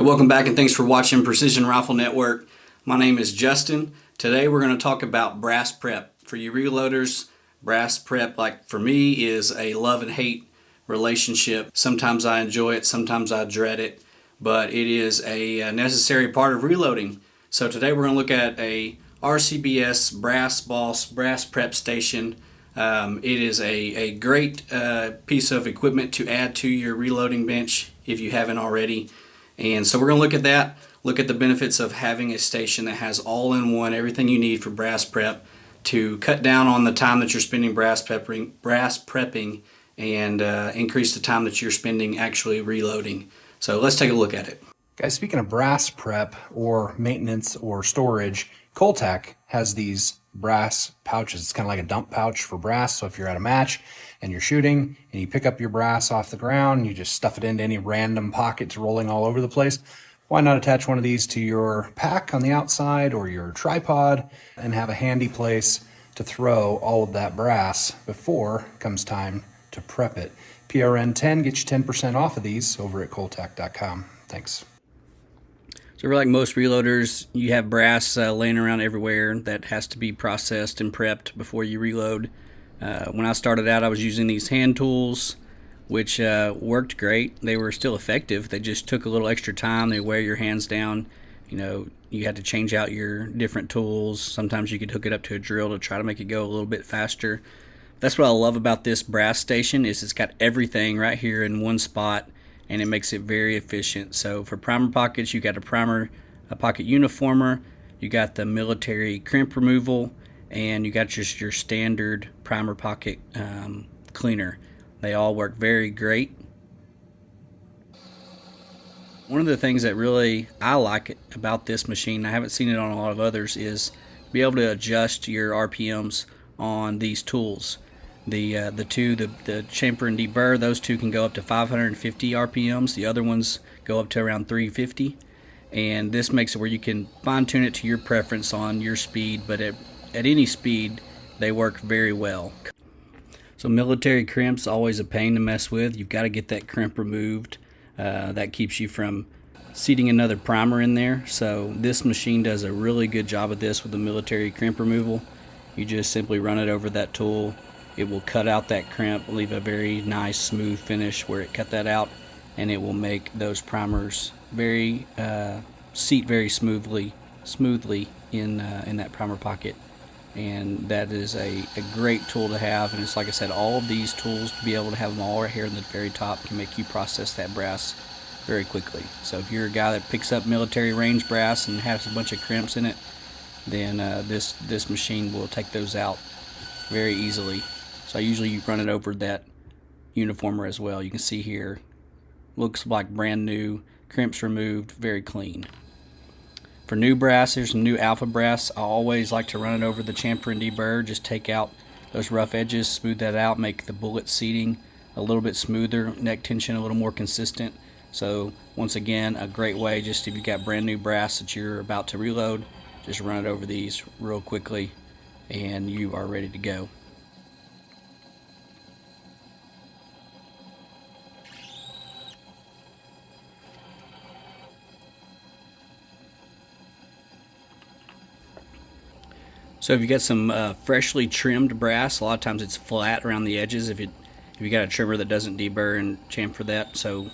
Welcome back and thanks for watching Precision Rifle Network. My name is Justin. Today we're going to talk about brass prep. For you reloaders, brass prep, like for me, is a love and hate relationship. Sometimes I enjoy it, sometimes I dread it, but it is a necessary part of reloading. So today we're going to look at a RCBS Brass Boss brass prep station. It is a great piece of equipment to add to your reloading bench if you haven't already. And so we're going to look at that, look at the benefits of having a station that has all-in-one, everything you need for brass prep to cut down on the time that you're spending brass prepping and increase the time that you're spending actually reloading. So let's take a look at it. Guys, speaking of brass prep or maintenance or storage, Coltech has these brass pouches. It's kind of like a dump pouch for brass. So if you're at a match and you're shooting and you pick up your brass off the ground, you just stuff it into any random pockets rolling all over the place. Why not attach one of these to your pack on the outside or your tripod and have a handy place to throw all of that brass before it comes time to prep it. PRN10 gets you 10% off of these over at Coltech.com. Thanks. So like most reloaders, you have brass laying around everywhere that has to be processed and prepped before you reload. When I started out, I was using these hand tools, which worked great. They were still effective. They just took a little extra time. They wear your hands down. You know, you had to change out your different tools. Sometimes you could hook it up to a drill to try to make it go a little bit faster. That's what I love about this brass station is it's got everything right here in one spot, and it makes it very efficient. So for primer pockets, you got a pocket uniformer, you got the military crimp removal, and you got just your standard primer pocket cleaner. They all work very great. One of the things that really I like about this machine, I haven't seen it on a lot of others, is be able to adjust your RPMs on these tools. The chamfer and deburr, those two can go up to 550 RPMs. The other ones go up to around 350. And this makes it where you can fine tune it to your preference on your speed, but at any speed, they work very well. So military crimp's always a pain to mess with. You've got to get that crimp removed. That keeps you from seating another primer in there. So this machine does a really good job of this with the military crimp removal. You just simply run it over that tool. It will cut out that crimp, leave a very nice smooth finish where it cut that out, and it will make those primers seat very smoothly in that primer pocket. And that is a great tool to have. And it's like I said, all of these tools, to be able to have them all right here in the very top, can make you process that brass very quickly. So if you're a guy that picks up military range brass and has a bunch of crimps in it, then this machine will take those out very easily. So I usually run it over that uniformer as well. You can see here, looks like brand new, crimps removed, very clean. For new brass, here's some new alpha brass. I always like to run it over the chamfer and deburr, just take out those rough edges, smooth that out, make the bullet seating a little bit smoother, neck tension a little more consistent. So once again, a great way, just if you've got brand new brass that you're about to reload, just run it over these real quickly and you are ready to go. So if you got some freshly trimmed brass, a lot of times it's flat around the edges if you got a trimmer that doesn't deburr and chamfer that. So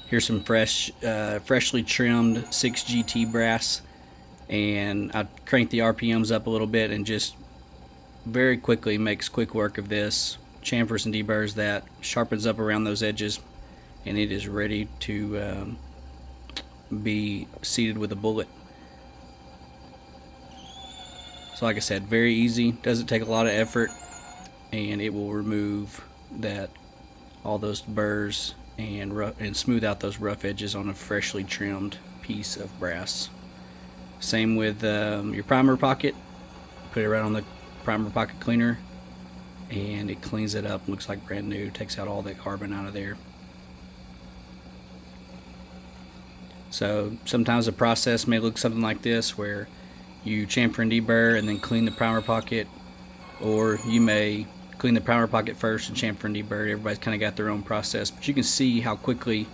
here's some freshly trimmed 6GT brass, and I crank the RPMs up a little bit and just very quickly makes quick work of this. Chamfers and deburrs that, sharpens up around those edges, and it is ready to be seated with a bullet. So like I said, very easy, doesn't take a lot of effort, and it will remove all those burrs and smooth out those rough edges on a freshly trimmed piece of brass. Same with your primer pocket. Put it right on the primer pocket cleaner, and it cleans it up, looks like brand new, takes out all that carbon out of there. So sometimes the process may look something like this, where you chamfer and deburr and then clean the primer pocket, or you may clean the primer pocket first and chamfer and deburr. Everybody's kind of got their own process, but you can see how quickly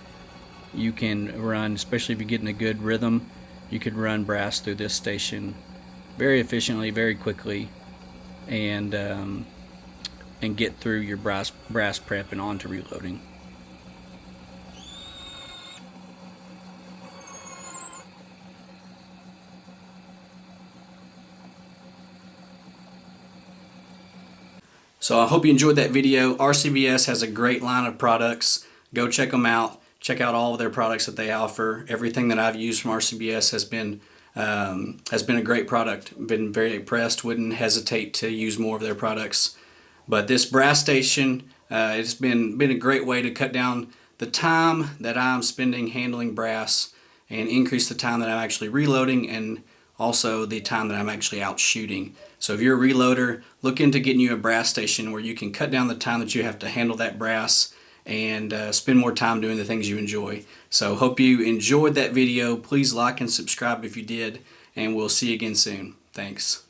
you can run, especially if you get in a good rhythm, you could run brass through this station very efficiently, very quickly, and get through your brass prep and on to reloading. So I hope you enjoyed that video. RCBS has a great line of products. Go check them out. Check out all of their products that they offer. Everything that I've used from RCBS has been a great product. Been very impressed. Wouldn't hesitate to use more of their products. But this brass station, it's been a great way to cut down the time that I'm spending handling brass and increase the time that I'm actually reloading, and also the time that I'm actually out shooting. So if you're a reloader, look into getting you a brass station where you can cut down the time that you have to handle that brass and spend more time doing the things you enjoy. So hope you enjoyed that video. Please like and subscribe if you did, and we'll see you again soon. Thanks.